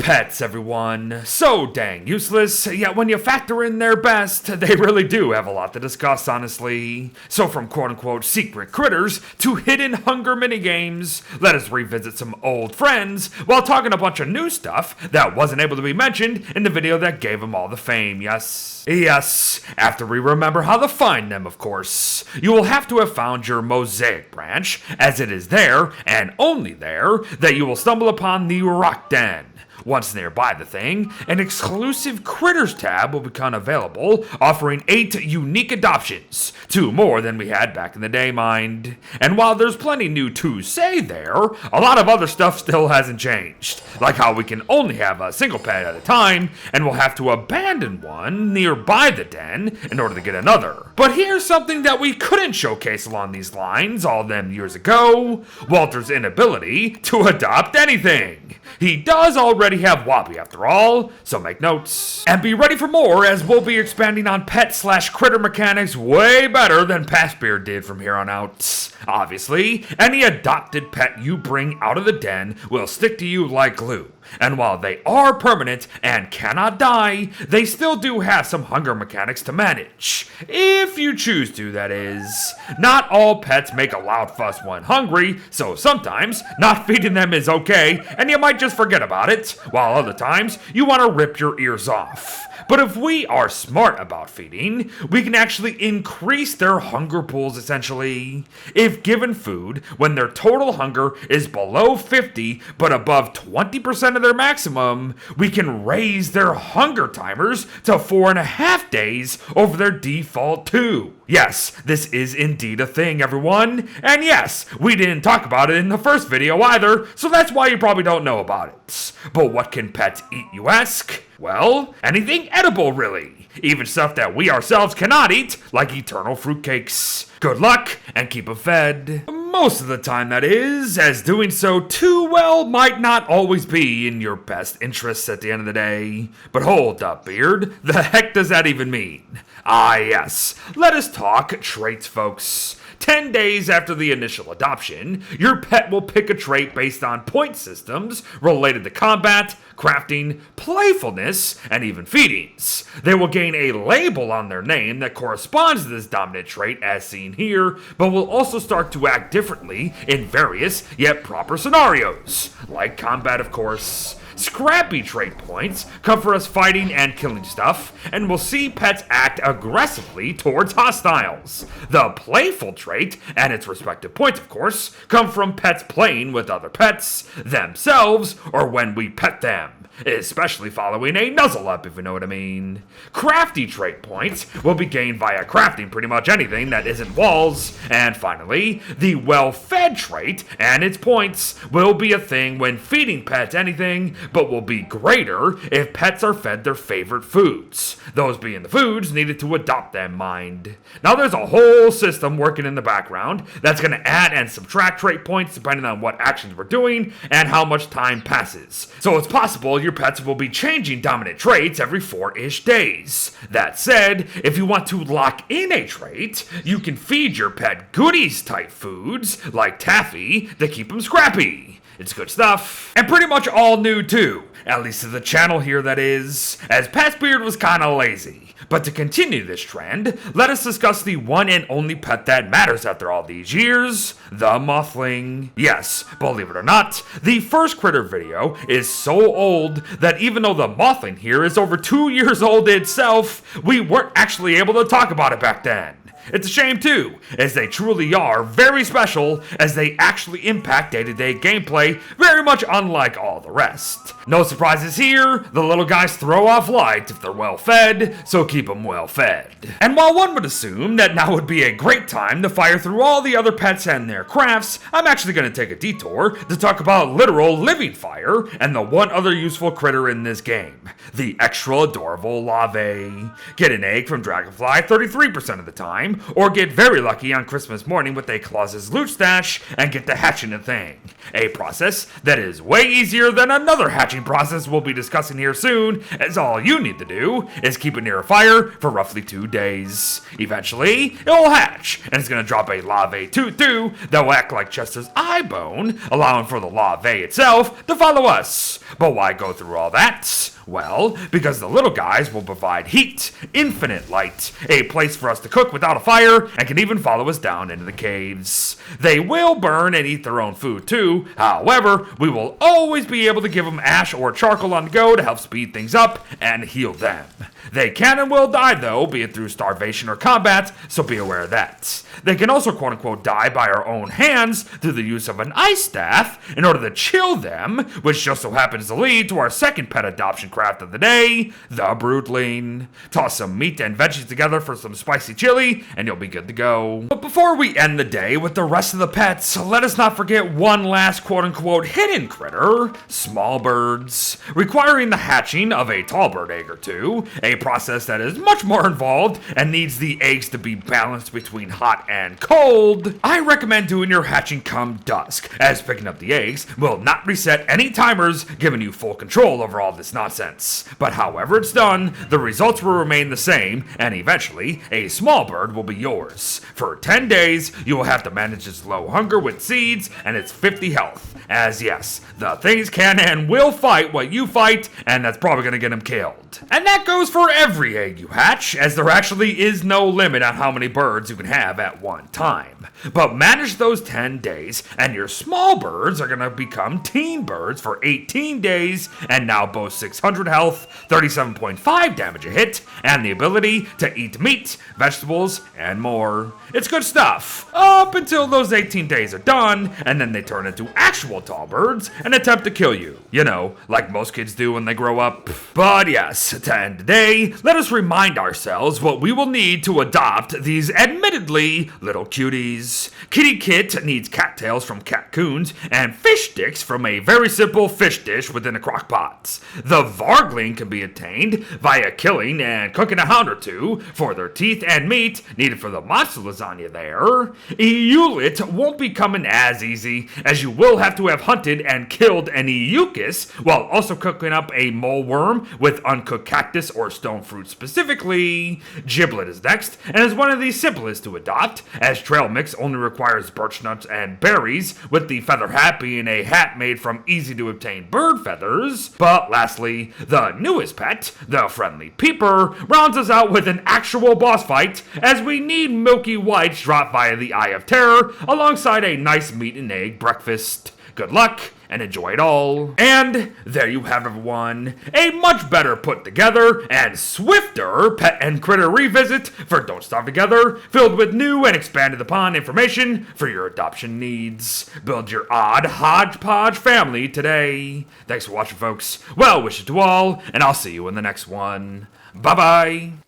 Pets, everyone. So dang useless, yet when you factor in their best, they really do have a lot to discuss, honestly. So from quote-unquote secret critters to hidden hunger minigames, let us revisit some old friends while talking a bunch of new stuff that wasn't able to be mentioned in the video that gave them all the fame, yes. Yes, after we remember how to find them, of course. You will have to have found your mosaic branch, as it is there, and only there, that you will stumble upon the rock den. Once nearby the thing, an exclusive Critters tab will become available, offering 8 unique adoptions, 2 more than we had back in the day, mind. And while there's plenty new to say there, a lot of other stuff still hasn't changed, like how we can only have a single pet at a time, and we'll have to abandon one nearby the den in order to get another. But here's something that we couldn't showcase along these lines all them years ago: Walter's inability to adopt anything. He does already have Wobbly after all, so make notes. And be ready for more, as we'll be expanding on pet/critter mechanics way better than Pastbeard did from here on out. Obviously, any adopted pet you bring out of the den will stick to you like glue. And while they are permanent and cannot die, they still do have some hunger mechanics to manage. If you choose to, that is. Not all pets make a loud fuss when hungry, so sometimes not feeding them is okay, and you might just forget about it, while other times you want to rip your ears off. But if we are smart about feeding, we can actually increase their hunger pools essentially. If given food, when their total hunger is below 50 but above 20% of their maximum, we can raise their hunger timers to 4.5 days over their default 2. Yes, this is indeed a thing, everyone. And yes, we didn't talk about it in the first video either, so that's why you probably don't know about it. But what can pets eat, you ask? Well, anything edible, really. Even stuff that we ourselves cannot eat, like eternal fruitcakes. Good luck, and keep them fed. Most of the time, that is, as doing so too well might not always be in your best interests at the end of the day. But hold up, Beard. The heck does that even mean? Ah, yes. Let us talk traits, folks. 10 days after the initial adoption, your pet will pick a trait based on point systems related to combat, crafting, playfulness, and even feedings. They will gain a label on their name that corresponds to this dominant trait as seen here, but will also start to act differently in various yet proper scenarios, like combat, of course. Scrappy trait points come for us fighting and killing stuff, and we'll see pets act aggressively towards hostiles. The playful trait, and its respective points of course, come from pets playing with other pets, themselves, or when we pet them. Especially following a nuzzle up, if you know what I mean. Crafty trait points will be gained via crafting pretty much anything that isn't walls. And finally, the well-fed trait and its points will be a thing when feeding pets anything, but will be greater if pets are fed their favorite foods. Those being the foods needed to adopt them, mind. Now there's a whole system working in the background that's going to add and subtract trait points depending on what actions we're doing and how much time passes. So it's possible your pets will be changing dominant traits every 4-ish days. That said, if you want to lock in a trait, you can feed your pet goodies type foods like taffy to keep them scrappy. It's good stuff, and pretty much all new too, at least to the channel here that is, as Pastbeard was kinda lazy. But to continue this trend, let us discuss the one and only pet that matters after all these years, the Mothling. Yes, believe it or not, the first critter video is so old that even though the Mothling here is over 2 years old itself, we weren't actually able to talk about it back then. It's a shame too, as they truly are very special, as they actually impact day-to-day gameplay, very much unlike all the rest. No surprises here, the little guys throw off light if they're well fed, so keep them well fed. And while one would assume that now would be a great time to fire through all the other pets and their crafts, I'm actually going to take a detour to talk about literal living fire and the one other useful critter in this game, the extra adorable larvae. Get an egg from Dragonfly 33% of the time, time, or get very lucky on Christmas morning with a Claus's loot stash and get to hatching a thing. A process that is way easier than another hatching process we'll be discussing here soon, as all you need to do is keep it near a fire for roughly 2 days. Eventually, it will hatch, and it's going to drop a larvae tutu that will act like Chester's eye bone, allowing for the larvae itself to follow us. But why go through all that? Well, because the little guys will provide heat, infinite light, a place for us to cook without a fire, and can even follow us down into the caves. They will burn and eat their own food too, however, we will always be able to give them ash or charcoal on the go to help speed things up and heal them. They can and will die though, be it through starvation or combat, so be aware of that. They can also quote-unquote die by our own hands through the use of an ice staff in order to chill them, which just so happens to lead to our second pet adoption craft of the day, the broodling. Toss some meat and veggies together for some spicy chili, and you'll be good to go. But before we end the day with the rest of the pets, let us not forget one last quote-unquote hidden critter, small birds. Requiring the hatching of a tall bird egg or two, a process that is much more involved and needs the eggs to be balanced between hot and cold. I recommend doing your hatching come dusk, as picking up the eggs will not reset any timers, giving you full control over all this nonsense. But however it's done, the results will remain the same, and eventually, a small bird will be yours. For 10 days, you will have to manage its low hunger with seeds and its 50 health. As yes, the things can and will fight what you fight, and that's probably gonna get them killed. And that goes for every egg you hatch, as there actually is no limit on how many birds you can have at one time. But manage those 10 days, and your small birds are gonna become teen birds for 18 days, and now boast 600 health, 37.5 damage a hit, and the ability to eat meat, vegetables, and more. It's good stuff, up until those 18 days are done, and then they turn into actual tall birds and attempt to kill you. You know, like most kids do when they grow up. But yes, to end the day, let us remind ourselves what we will need to adopt these admittedly little cuties. Kitty Kit needs cattails from catcoons and fish sticks from a very simple fish dish within a crock pot. The Vargling can be attained via killing and cooking a hound or two for their teeth and meat needed for the monster lasagna there. Eulit won't be coming as easy, as you will have to have hunted and killed an Eucus while also cooking up a mole worm with uncooked cactus or stone fruit specifically. Giblet is next, and is one of the simplest to adopt, as trail mix only requires birch nuts and berries, with the feather hat being a hat made from easy to obtain bird feathers. But lastly, the newest pet, the friendly peeper, rounds us out with an actual boss fight, as we need milky whites dropped via the Eye of Terror, alongside a nice meat and egg breakfast. Good luck, and enjoy it all. And there you have everyone, a much better put together and swifter pet and critter revisit for Don't Starve Together, filled with new and expanded upon information for your adoption needs. Build your odd hodge-podge family today. Thanks for watching, folks. Well wishes to all, and I'll see you in the next one. Bye-bye.